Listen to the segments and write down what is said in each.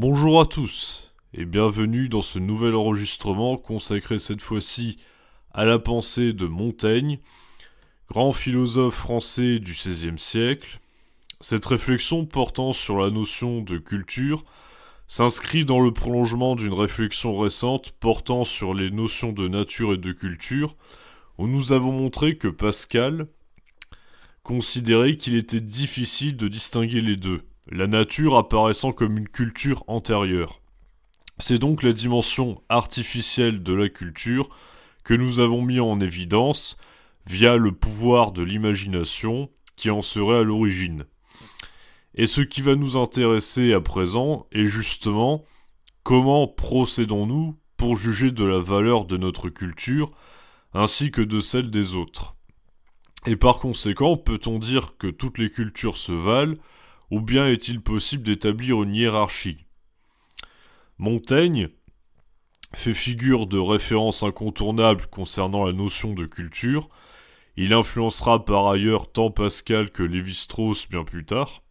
Bonjour à tous et bienvenue dans ce nouvel enregistrement consacré cette fois-ci à la pensée de Montaigne, grand philosophe français du XVIe siècle. Cette réflexion portant sur la notion de culture s'inscrit dans le prolongement d'une réflexion récente portant sur les notions de nature et de culture, où nous avons montré que Pascal considérait qu'il était difficile de distinguer les deux, la nature apparaissant comme une culture antérieure. C'est donc la dimension artificielle de la culture que nous avons mis en évidence via le pouvoir de l'imagination qui en serait à l'origine. Et ce qui va nous intéresser à présent est justement comment procédons-nous pour juger de la valeur de notre culture ainsi que de celle des autres. Et par conséquent, peut-on dire que toutes les cultures se valent, ou bien est-il possible d'établir une hiérarchie ? Montaigne fait figure de référence incontournable concernant la notion de culture. Il influencera par ailleurs tant Pascal que Lévi-Strauss bien plus tard,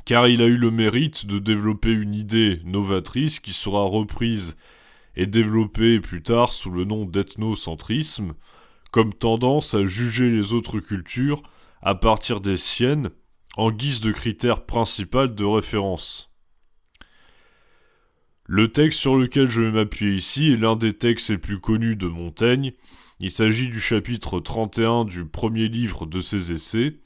car il a eu le mérite de développer une idée novatrice qui sera reprise et développée plus tard sous le nom d'ethnocentrisme, comme tendance à juger les autres cultures à partir des siennes en guise de critère principal de référence. Le texte sur lequel je vais m'appuyer ici est l'un des textes les plus connus de Montaigne. Il s'agit du chapitre 31 du premier livre de ses essais.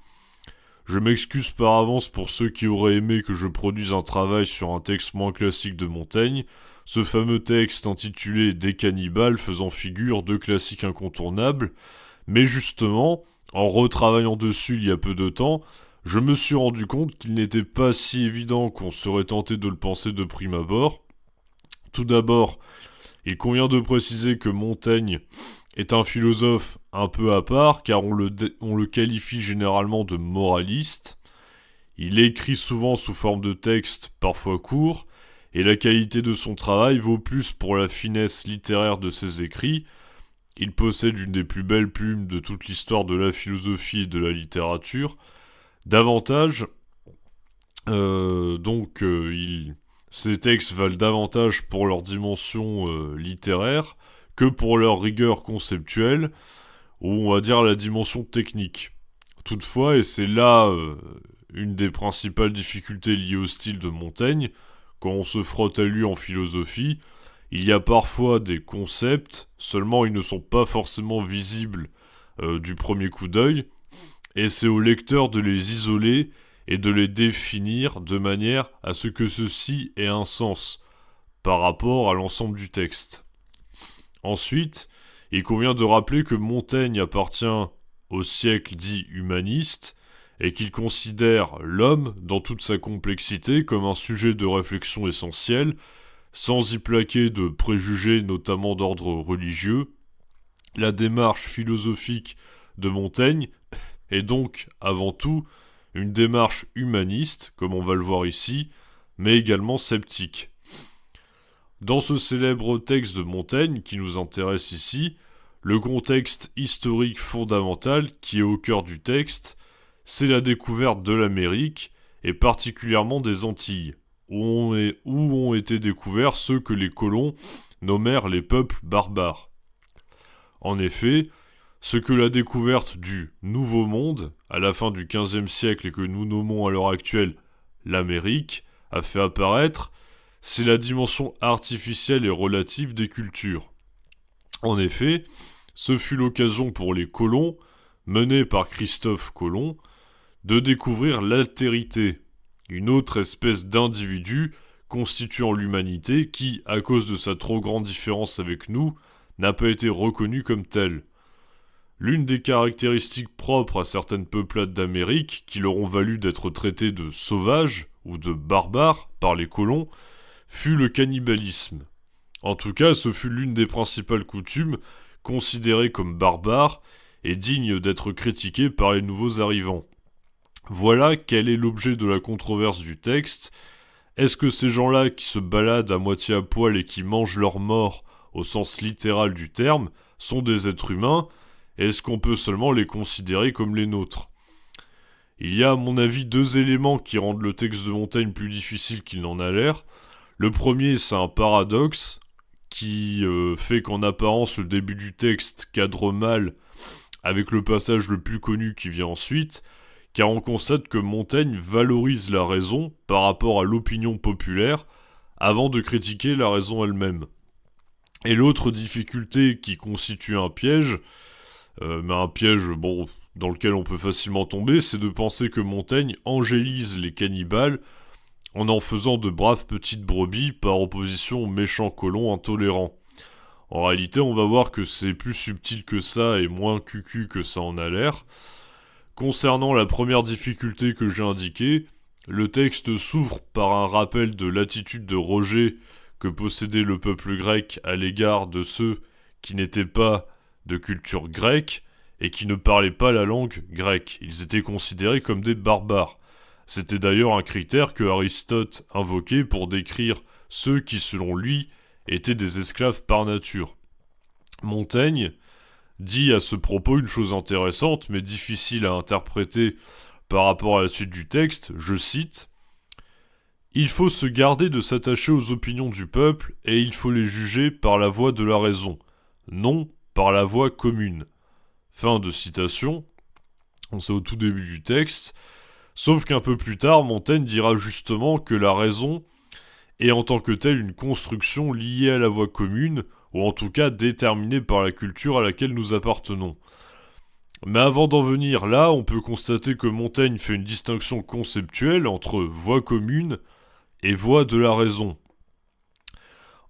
Je m'excuse par avance pour ceux qui auraient aimé que je produise un travail sur un texte moins classique de Montaigne, ce fameux texte intitulé Des cannibales faisant figure de classique incontournable, mais justement, en retravaillant dessus il y a peu de temps, je me suis rendu compte qu'il n'était pas si évident qu'on serait tenté de le penser de prime abord. Tout d'abord, il convient de préciser que Montaigne est un philosophe un peu à part, car on le qualifie généralement de moraliste. Il écrit souvent sous forme de textes, parfois courts, et la qualité de son travail vaut plus pour la finesse littéraire de ses écrits. Il possède une des plus belles plumes de toute l'histoire de la philosophie et de la littérature. Davantage, ces textes valent davantage pour leur dimension littéraire que pour leur rigueur conceptuelle, ou on va dire la dimension technique. Toutefois, et c'est là une des principales difficultés liées au style de Montaigne, quand on se frotte à lui en philosophie, il y a parfois des concepts, seulement ils ne sont pas forcément visibles du premier coup d'œil, et c'est au lecteur de les isoler et de les définir de manière à ce que ceci ait un sens par rapport à l'ensemble du texte. Ensuite, il convient de rappeler que Montaigne appartient au siècle dit humaniste et qu'il considère l'homme dans toute sa complexité comme un sujet de réflexion essentiel, sans y plaquer de préjugés notamment d'ordre religieux. La démarche philosophique de Montaigne est donc avant tout une démarche humaniste, comme on va le voir ici, mais également sceptique. Dans ce célèbre texte de Montaigne qui nous intéresse ici, le contexte historique fondamental qui est au cœur du texte, c'est la découverte de l'Amérique, et particulièrement des Antilles, où ont été découverts ceux que les colons nommèrent les peuples barbares. En effet, ce que la découverte du Nouveau Monde, à la fin du XVe siècle et que nous nommons à l'heure actuelle l'Amérique, a fait apparaître, c'est la dimension artificielle et relative des cultures. En effet, ce fut l'occasion pour les colons, menés par Christophe Colomb, de découvrir l'altérité, une autre espèce d'individu constituant l'humanité qui, à cause de sa trop grande différence avec nous, n'a pas été reconnue comme telle. L'une des caractéristiques propres à certaines peuplades d'Amérique, qui leur ont valu d'être traitées de sauvages ou de barbares par les colons, fut le cannibalisme. En tout cas, ce fut l'une des principales coutumes considérées comme barbares et dignes d'être critiquées par les nouveaux arrivants. Voilà quel est l'objet de la controverse du texte. Est-ce que ces gens-là qui se baladent à moitié à poil et qui mangent leurs morts au sens littéral du terme sont des êtres humains ? Est-ce qu'on peut seulement les considérer comme les nôtres ? Il y a à mon avis deux éléments qui rendent le texte de Montaigne plus difficile qu'il n'en a l'air. Le premier, c'est un paradoxe qui fait qu'en apparence, le début du texte cadre mal avec le passage le plus connu qui vient ensuite, car on constate que Montaigne valorise la raison par rapport à l'opinion populaire avant de critiquer la raison elle-même. Et l'autre difficulté qui constitue un piège, mais un piège, bon, dans lequel on peut facilement tomber, c'est de penser que Montaigne angélise les cannibales en faisant de braves petites brebis par opposition aux méchants colons intolérants. En réalité, on va voir que c'est plus subtil que ça et moins cucu que ça en a l'air. Concernant la première difficulté que j'ai indiquée, le texte s'ouvre par un rappel de l'attitude de rejet que possédait le peuple grec à l'égard de ceux qui n'étaient pas de culture grecque et qui ne parlaient pas la langue grecque. Ils étaient considérés comme des barbares. C'était d'ailleurs un critère que Aristote invoquait pour décrire ceux qui, selon lui, étaient des esclaves par nature. Montaigne dit à ce propos une chose intéressante, mais difficile à interpréter par rapport à la suite du texte, je cite « Il faut se garder de s'attacher aux opinions du peuple, et il faut les juger par la voie de la raison, non par la voie commune. » Fin de citation. On sait au tout début du texte. Sauf qu'un peu plus tard, Montaigne dira justement que la raison est en tant que telle une construction liée à la voie commune, ou en tout cas déterminée par la culture à laquelle nous appartenons. Mais avant d'en venir là, on peut constater que Montaigne fait une distinction conceptuelle entre voie commune et voie de la raison.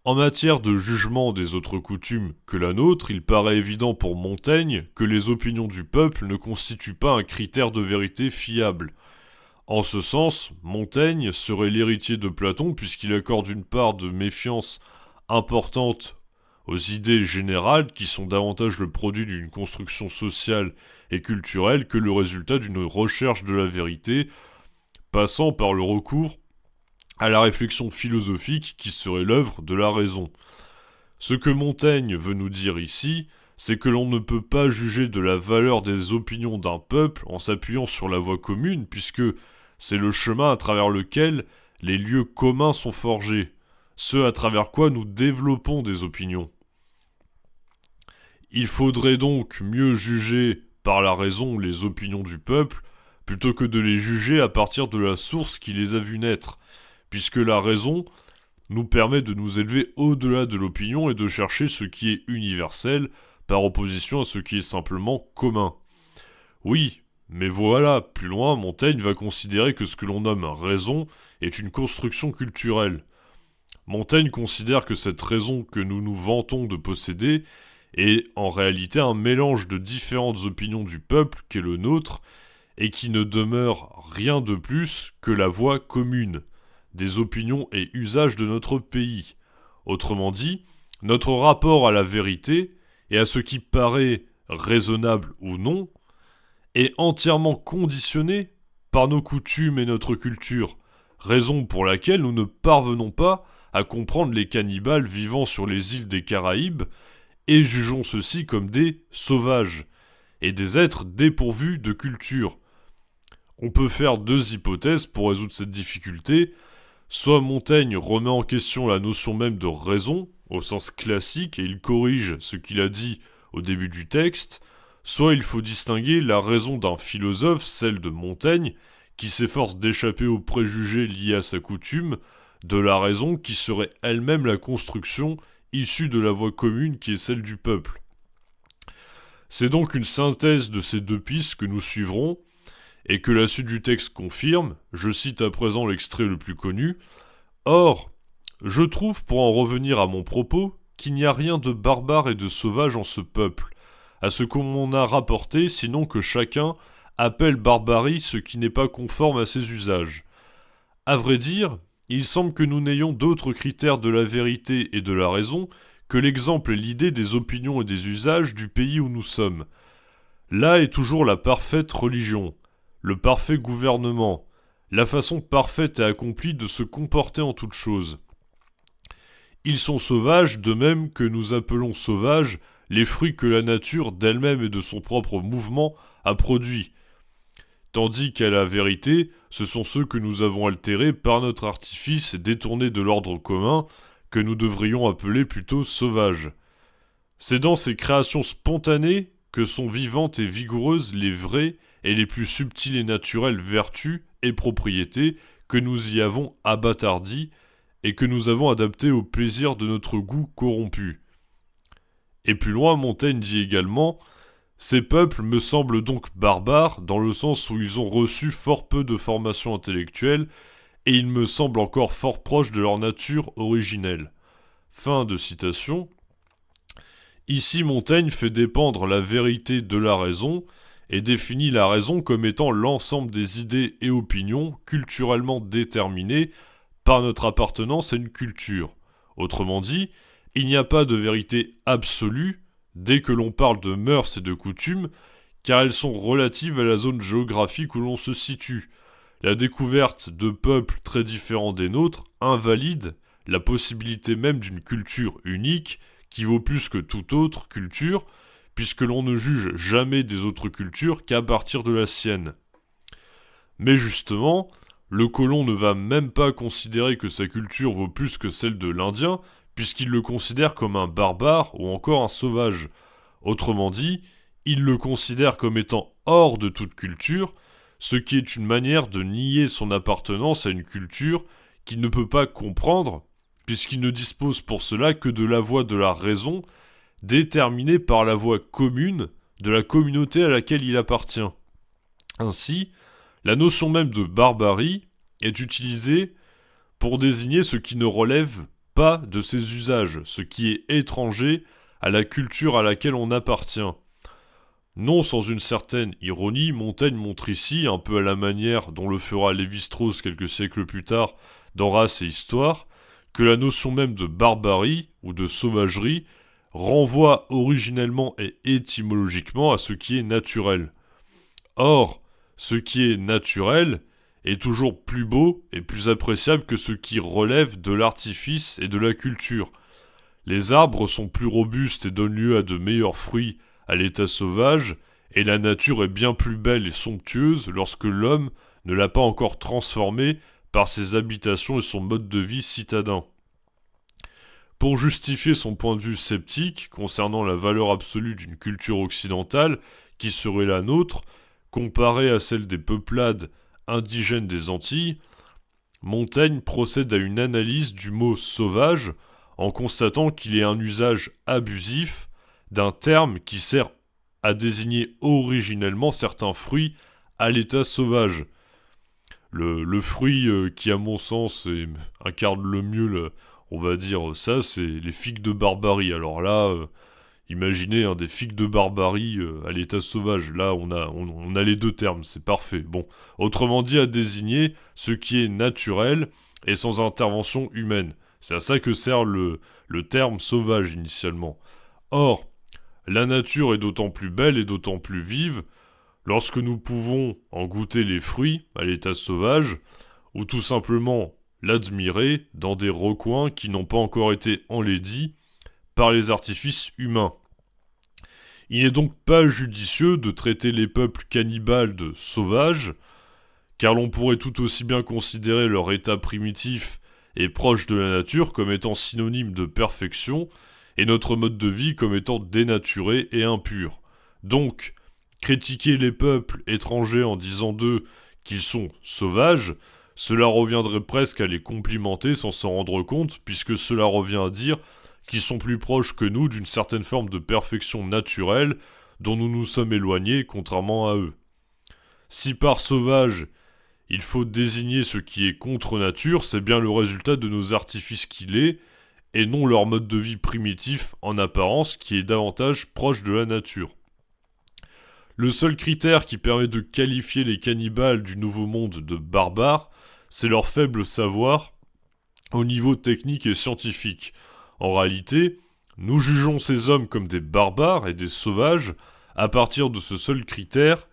En matière de jugement des autres coutumes que la nôtre, il paraît évident pour Montaigne que les opinions du peuple ne constituent pas un critère de vérité fiable. En ce sens, Montaigne serait l'héritier de Platon puisqu'il accorde une part de méfiance importante aux idées générales qui sont davantage le produit d'une construction sociale et culturelle que le résultat d'une recherche de la vérité, passant par le recours à la réflexion philosophique qui serait l'œuvre de la raison. Ce que Montaigne veut nous dire ici, c'est que l'on ne peut pas juger de la valeur des opinions d'un peuple en s'appuyant sur la voie commune, puisque c'est le chemin à travers lequel les lieux communs sont forgés, ce à travers quoi nous développons des opinions. Il faudrait donc mieux juger par la raison les opinions du peuple, plutôt que de les juger à partir de la source qui les a vus naître, puisque la raison nous permet de nous élever au-delà de l'opinion et de chercher ce qui est universel par opposition à ce qui est simplement commun. Oui, mais voilà, plus loin, Montaigne va considérer que ce que l'on nomme raison est une construction culturelle. Montaigne considère que cette raison que nous nous vantons de posséder est en réalité un mélange de différentes opinions du peuple qu'est le nôtre et qui ne demeure rien de plus que la voie commune des opinions et usages de notre pays. Autrement dit, notre rapport à la vérité et à ce qui paraît raisonnable ou non est entièrement conditionné par nos coutumes et notre culture, raison pour laquelle nous ne parvenons pas à comprendre les cannibales vivant sur les îles des Caraïbes et jugeons ceux-ci comme des sauvages et des êtres dépourvus de culture. On peut faire deux hypothèses pour résoudre cette difficulté. Soit Montaigne remet en question la notion même de raison, au sens classique, et il corrige ce qu'il a dit au début du texte, soit il faut distinguer la raison d'un philosophe, celle de Montaigne, qui s'efforce d'échapper aux préjugés liés à sa coutume, de la raison qui serait elle-même la construction issue de la voie commune qui est celle du peuple. C'est donc une synthèse de ces deux pistes que nous suivrons, et que la suite du texte confirme, je cite à présent l'extrait le plus connu, « Or, je trouve, pour en revenir à mon propos, qu'il n'y a rien de barbare et de sauvage en ce peuple, à ce qu'on m'en a rapporté, sinon que chacun appelle barbarie ce qui n'est pas conforme à ses usages. À vrai dire, il semble que nous n'ayons d'autres critères de la vérité et de la raison que l'exemple et l'idée des opinions et des usages du pays où nous sommes. Là est toujours la parfaite religion, le parfait gouvernement, la façon parfaite et accomplie de se comporter en toute chose. Ils sont sauvages de même que nous appelons sauvages les fruits que la nature d'elle-même et de son propre mouvement a produits. tandis qu'à la vérité, ce sont ceux que nous avons altérés par notre artifice et détournés de l'ordre commun, que nous devrions appeler plutôt sauvages. C'est dans ces créations spontanées que sont vivantes et vigoureuses les vraies et les plus subtiles et naturelles vertus et propriétés que nous y avons abattardies et que nous avons adaptées au plaisir de notre goût corrompu. Et plus loin, Montaigne dit également « Ces peuples me semblent donc barbares dans le sens où ils ont reçu fort peu de formation intellectuelle et ils me semblent encore fort proches de leur nature originelle. » Fin de citation. Ici, Montaigne fait dépendre la vérité de la raison et définit la raison comme étant l'ensemble des idées et opinions culturellement déterminées par notre appartenance à une culture. Autrement dit, il n'y a pas de vérité absolue dès que l'on parle de mœurs et de coutumes, car elles sont relatives à la zone géographique où l'on se situe. La découverte de peuples très différents des nôtres invalide la possibilité même d'une culture unique qui vaut plus que toute autre culture, puisque l'on ne juge jamais des autres cultures qu'à partir de la sienne. Mais justement, le colon ne va même pas considérer que sa culture vaut plus que celle de l'Indien, puisqu'il le considère comme un barbare ou encore un sauvage. Autrement dit, il le considère comme étant hors de toute culture, ce qui est une manière de nier son appartenance à une culture qu'il ne peut pas comprendre, puisqu'il ne dispose pour cela que de la voie de la raison, déterminée par la voie commune de la communauté à laquelle il appartient. Ainsi, la notion même de barbarie est utilisée pour désigner ce qui ne relève pas de ses usages, ce qui est étranger à la culture à laquelle on appartient. Non sans une certaine ironie, Montaigne montre ici, un peu à la manière dont le fera Lévi-Strauss quelques siècles plus tard dans Race et Histoire, que la notion même de barbarie ou de sauvagerie renvoie originellement et étymologiquement à ce qui est naturel. Or, ce qui est naturel est toujours plus beau et plus appréciable que ce qui relève de l'artifice et de la culture. Les arbres sont plus robustes et donnent lieu à de meilleurs fruits à l'état sauvage, et la nature est bien plus belle et somptueuse lorsque l'homme ne l'a pas encore transformée par ses habitations et son mode de vie citadin. Pour justifier son point de vue sceptique concernant la valeur absolue d'une culture occidentale qui serait la nôtre, comparée à celle des peuplades indigènes des Antilles, Montaigne procède à une analyse du mot sauvage en constatant qu'il est un usage abusif d'un terme qui sert à désigner originellement certains fruits à l'état sauvage. Le fruit qui, à mon sens, incarne le mieux, on va dire ça, c'est les figues de Barbarie. Alors là, imaginez des figues de Barbarie à l'état sauvage. Là, on a les deux termes, c'est parfait. Bon, autrement dit, à désigner ce qui est naturel et sans intervention humaine. C'est à ça que sert le terme sauvage initialement. Or, la nature est d'autant plus belle et d'autant plus vive lorsque nous pouvons en goûter les fruits à l'état sauvage, ou tout simplement l'admirer dans des recoins qui n'ont pas encore été enlaidis par les artifices humains. Il n'est donc pas judicieux de traiter les peuples cannibales de sauvages, car l'on pourrait tout aussi bien considérer leur état primitif et proche de la nature comme étant synonyme de perfection, et notre mode de vie comme étant dénaturé et impur. Donc, critiquer les peuples étrangers en disant d'eux qu'ils sont sauvages, cela reviendrait presque à les complimenter sans s'en rendre compte, puisque cela revient à dire qu'ils sont plus proches que nous d'une certaine forme de perfection naturelle dont nous nous sommes éloignés, contrairement à eux. Si par sauvage, il faut désigner ce qui est contre nature, c'est bien le résultat de nos artifices qu'il est, et non leur mode de vie primitif en apparence qui est davantage proche de la nature. Le seul critère qui permet de qualifier les cannibales du Nouveau Monde de barbares, c'est leur faible savoir au niveau technique et scientifique. En réalité, nous jugeons ces hommes comme des barbares et des sauvages à partir de ce seul critère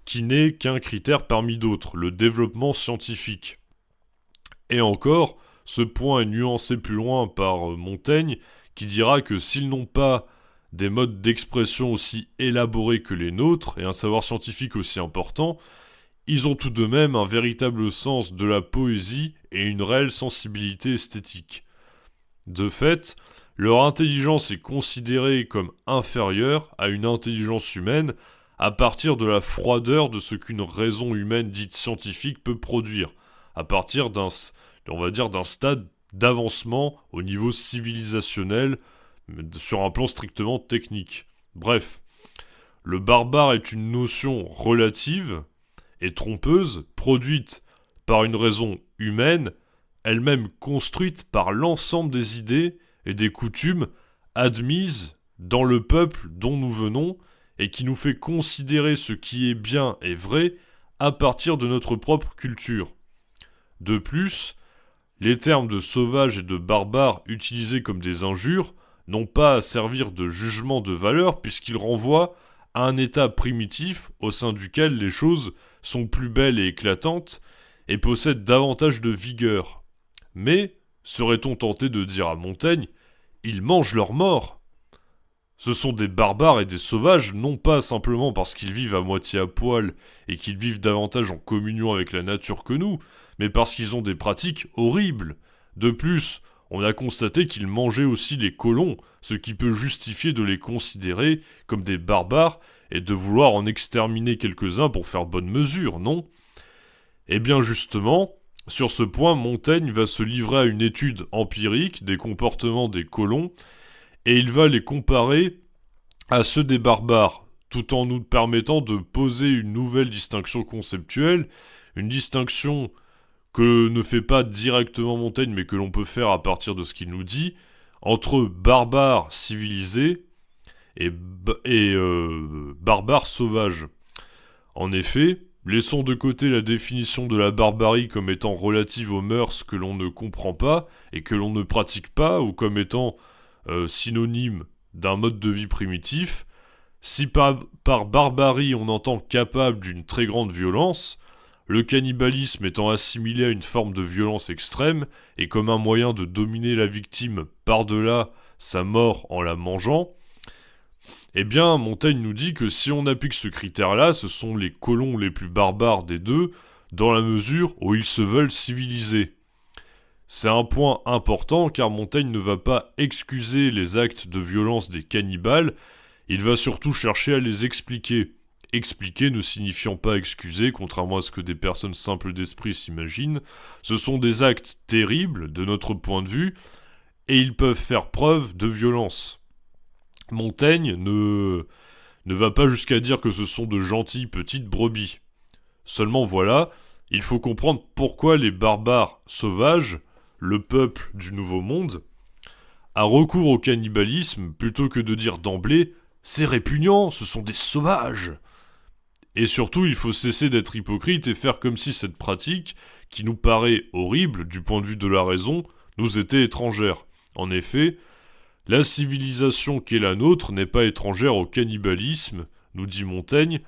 qui n'est qu'un critère parmi d'autres, le développement scientifique. Et encore, ce point est nuancé plus loin par Montaigne, qui dira que s'ils n'ont pas des modes d'expression aussi élaborés que les nôtres, et un savoir scientifique aussi important, ils ont tout de même un véritable sens de la poésie et une réelle sensibilité esthétique. De fait, leur intelligence est considérée comme inférieure à une intelligence humaine à partir de la froideur de ce qu'une raison humaine dite scientifique peut produire, à partir on va dire, d'un stade d'avancement au niveau civilisationnel sur un plan strictement technique. Bref, le barbare est une notion relative et trompeuse, produite par une raison humaine, elle-même construite par l'ensemble des idées et des coutumes admises dans le peuple dont nous venons et qui nous fait considérer ce qui est bien et vrai à partir de notre propre culture. De plus, les termes de sauvage et de barbare utilisés comme des injures n'ont pas à servir de jugement de valeur puisqu'ils renvoient à un état primitif au sein duquel les choses sont plus belles et éclatantes et possèdent davantage de vigueur. Mais, serait-on tenté de dire à Montaigne, ils mangent leurs morts. Ce sont des barbares et des sauvages, non pas simplement parce qu'ils vivent à moitié à poil et qu'ils vivent davantage en communion avec la nature que nous, mais parce qu'ils ont des pratiques horribles. De plus, on a constaté qu'ils mangeaient aussi les colons, ce qui peut justifier de les considérer comme des barbares et de vouloir en exterminer quelques-uns pour faire bonne mesure, non ? Eh bien justement, sur ce point, Montaigne va se livrer à une étude empirique des comportements des colons, et il va les comparer à ceux des barbares, tout en nous permettant de poser une nouvelle distinction conceptuelle, une distinction que ne fait pas directement Montaigne, mais que l'on peut faire à partir de ce qu'il nous dit, entre barbares civilisés et barbares sauvages. En effet, laissons de côté la définition de la barbarie comme étant relative aux mœurs que l'on ne comprend pas et que l'on ne pratique pas, ou comme étant synonyme d'un mode de vie primitif. Si par barbarie on entend capable d'une très grande violence, le cannibalisme étant assimilé à une forme de violence extrême et comme un moyen de dominer la victime par-delà sa mort en la mangeant, eh bien Montaigne nous dit que si on applique ce critère-là, ce sont les colons les plus barbares des deux, dans la mesure où ils se veulent civilisés. C'est un point important car Montaigne ne va pas excuser les actes de violence des cannibales, il va surtout chercher à les expliquer. Expliquer ne signifiant pas excuser, contrairement à ce que des personnes simples d'esprit s'imaginent. Ce sont des actes terribles de notre point de vue, et ils peuvent faire preuve de violence. Montaigne ne va pas jusqu'à dire que ce sont de gentilles petites brebis. Seulement voilà, il faut comprendre pourquoi les barbares sauvages, le peuple du Nouveau Monde, a recours au cannibalisme plutôt que de dire d'emblée « c'est répugnant, ce sont des sauvages ». Et surtout, il faut cesser d'être hypocrite et faire comme si cette pratique, qui nous paraît horrible du point de vue de la raison, nous était étrangère. En effet, la civilisation qu'est la nôtre n'est pas étrangère au cannibalisme, nous dit Montaigne.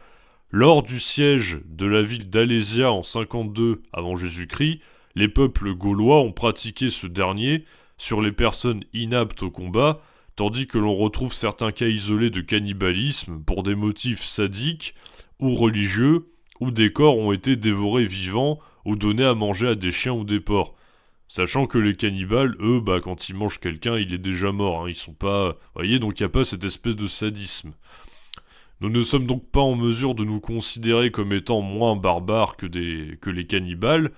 Lors du siège de la ville d'Alésia en 52 avant Jésus-Christ, les peuples gaulois ont pratiqué ce dernier sur les personnes inaptes au combat, tandis que l'on retrouve certains cas isolés de cannibalisme pour des motifs sadiques ou religieux, où des corps ont été dévorés vivants ou donnés à manger à des chiens ou des porcs. Sachant que les cannibales, eux, quand ils mangent quelqu'un, il est déjà mort, hein, ils sont pas... Vous voyez, donc il n'y a pas cette espèce de sadisme. Nous ne sommes donc pas en mesure de nous considérer comme étant moins barbares que les cannibales,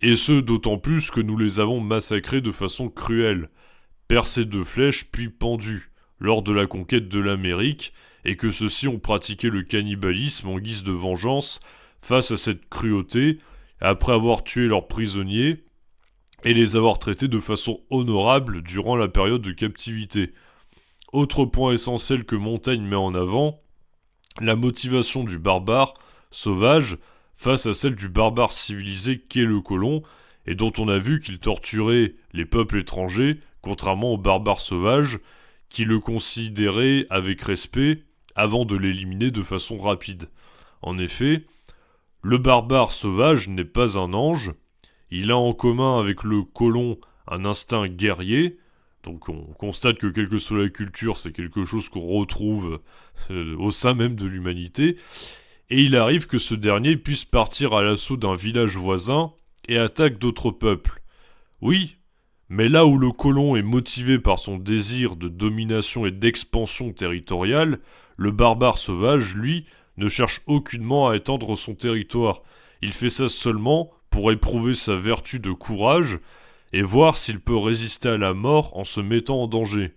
et ce d'autant plus que nous les avons massacrés de façon cruelle, percés de flèches puis pendus, lors de la conquête de l'Amérique, et que ceux-ci ont pratiqué le cannibalisme en guise de vengeance face à cette cruauté, après avoir tué leurs prisonniers, et les avoir traités de façon honorable durant la période de captivité. Autre point essentiel que Montaigne met en avant, la motivation du barbare sauvage face à celle du barbare civilisé qu'est le colon, et dont on a vu qu'il torturait les peuples étrangers, contrairement aux barbares sauvages, qui le considéraient avec respect avant de l'éliminer de façon rapide. En effet, le barbare sauvage n'est pas un ange, il a en commun avec le colon un instinct guerrier, donc on constate que quelle que soit la culture, c'est quelque chose qu'on retrouve au sein même de l'humanité, et il arrive que ce dernier puisse partir à l'assaut d'un village voisin et attaque d'autres peuples. Oui, mais là où le colon est motivé par son désir de domination et d'expansion territoriale, le barbare sauvage, lui, ne cherche aucunement à étendre son territoire. Il fait ça seulement pour éprouver sa vertu de courage et voir s'il peut résister à la mort en se mettant en danger.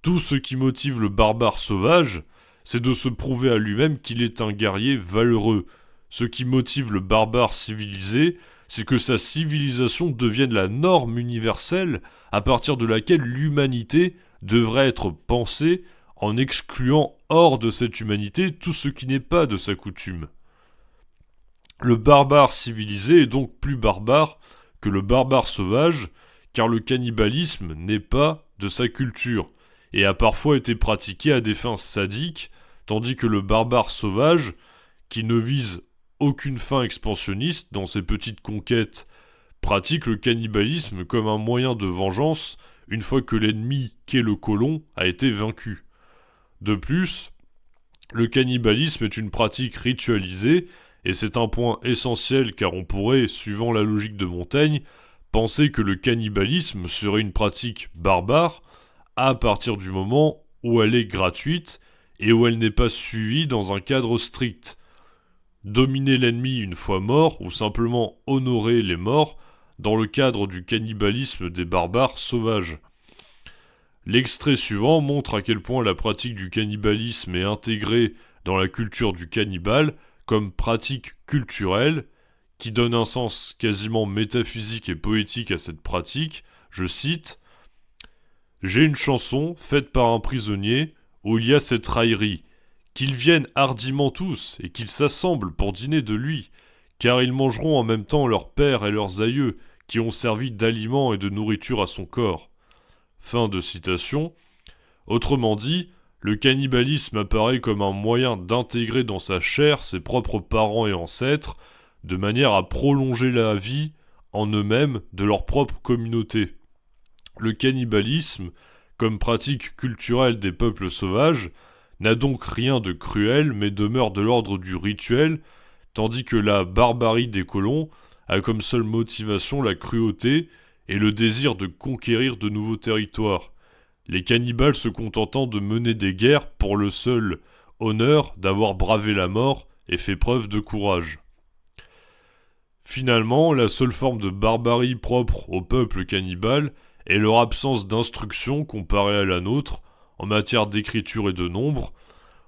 Tout ce qui motive le barbare sauvage, c'est de se prouver à lui-même qu'il est un guerrier valeureux. Ce qui motive le barbare civilisé, c'est que sa civilisation devienne la norme universelle à partir de laquelle l'humanité devrait être pensée en excluant hors de cette humanité tout ce qui n'est pas de sa coutume. Le barbare civilisé est donc plus barbare que le barbare sauvage, car le cannibalisme n'est pas de sa culture, et a parfois été pratiqué à des fins sadiques, tandis que le barbare sauvage, qui ne vise aucune fin expansionniste dans ses petites conquêtes, pratique le cannibalisme comme un moyen de vengeance une fois que l'ennemi qu'est le colon a été vaincu. De plus, le cannibalisme est une pratique ritualisée, et c'est un point essentiel car on pourrait, suivant la logique de Montaigne, penser que le cannibalisme serait une pratique barbare à partir du moment où elle est gratuite et où elle n'est pas suivie dans un cadre strict. Dominer l'ennemi une fois mort ou simplement honorer les morts dans le cadre du cannibalisme des barbares sauvages. L'extrait suivant montre à quel point la pratique du cannibalisme est intégrée dans la culture du cannibale comme pratique culturelle qui donne un sens quasiment métaphysique et poétique à cette pratique. Je cite « J'ai une chanson faite par un prisonnier où il y a cette raillerie. Qu'ils viennent hardiment tous et qu'ils s'assemblent pour dîner de lui, car ils mangeront en même temps leurs pères et leurs aïeux qui ont servi d'aliment et de nourriture à son corps. » Fin de citation. Autrement dit, le cannibalisme apparaît comme un moyen d'intégrer dans sa chair ses propres parents et ancêtres, de manière à prolonger la vie en eux-mêmes de leur propre communauté. Le cannibalisme, comme pratique culturelle des peuples sauvages, n'a donc rien de cruel mais demeure de l'ordre du rituel, tandis que la barbarie des colons a comme seule motivation la cruauté et le désir de conquérir de nouveaux territoires, les cannibales se contentant de mener des guerres pour le seul honneur d'avoir bravé la mort et fait preuve de courage. Finalement, la seule forme de barbarie propre au peuple cannibale est leur absence d'instruction comparée à la nôtre en matière d'écriture et de nombre.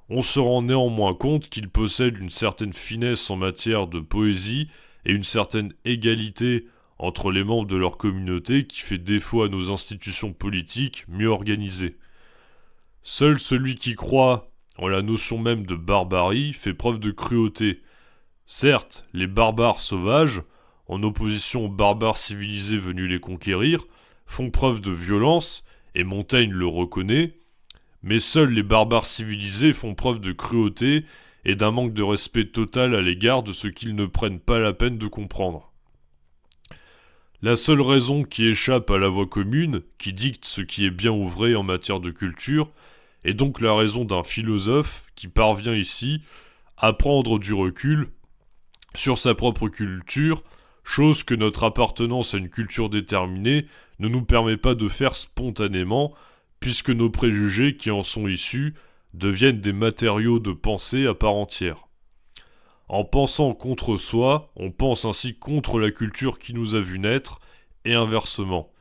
On se rend néanmoins compte qu'ils possèdent une certaine finesse en matière de poésie et une certaine égalité entre les membres de leur communauté qui fait défaut à nos institutions politiques mieux organisées. Seul celui qui croit en la notion même de barbarie fait preuve de cruauté. Certes, les barbares sauvages, en opposition aux barbares civilisés venus les conquérir, font preuve de violence, et Montaigne le reconnaît, mais seuls les barbares civilisés font preuve de cruauté et d'un manque de respect total à l'égard de ce qu'ils ne prennent pas la peine de comprendre. La seule raison qui échappe à la voie commune, qui dicte ce qui est bien ou vrai en matière de culture, est donc la raison d'un philosophe qui parvient ici à prendre du recul sur sa propre culture, chose que notre appartenance à une culture déterminée ne nous permet pas de faire spontanément, puisque nos préjugés qui en sont issus deviennent des matériaux de pensée à part entière. En pensant contre soi, on pense ainsi contre la culture qui nous a vu naître, et inversement.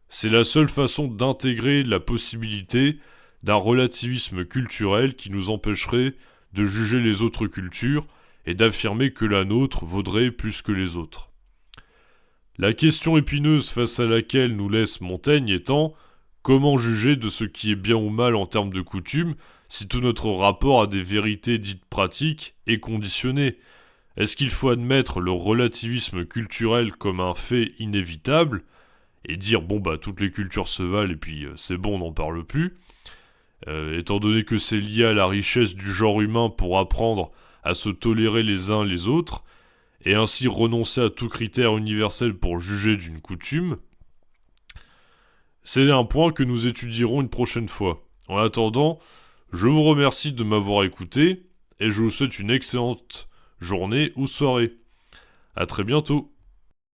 C'est la seule façon d'intégrer la possibilité d'un relativisme culturel qui nous empêcherait de juger les autres cultures et d'affirmer que la nôtre vaudrait plus que les autres. La question épineuse face à laquelle nous laisse Montaigne étant comment juger de ce qui est bien ou mal en termes de coutume si tout notre rapport à des vérités dites pratiques est conditionné? Est-ce qu'il faut admettre le relativisme culturel comme un fait inévitable et dire bon bah toutes les cultures se valent et puis c'est bon on n'en parle plus, étant donné que c'est lié à la richesse du genre humain pour apprendre à se tolérer les uns les autres et ainsi renoncer à tout critère universel pour juger d'une coutume? C'est un point que nous étudierons une prochaine fois. En attendant, je vous remercie de m'avoir écouté, et je vous souhaite une excellente journée ou soirée. À très bientôt.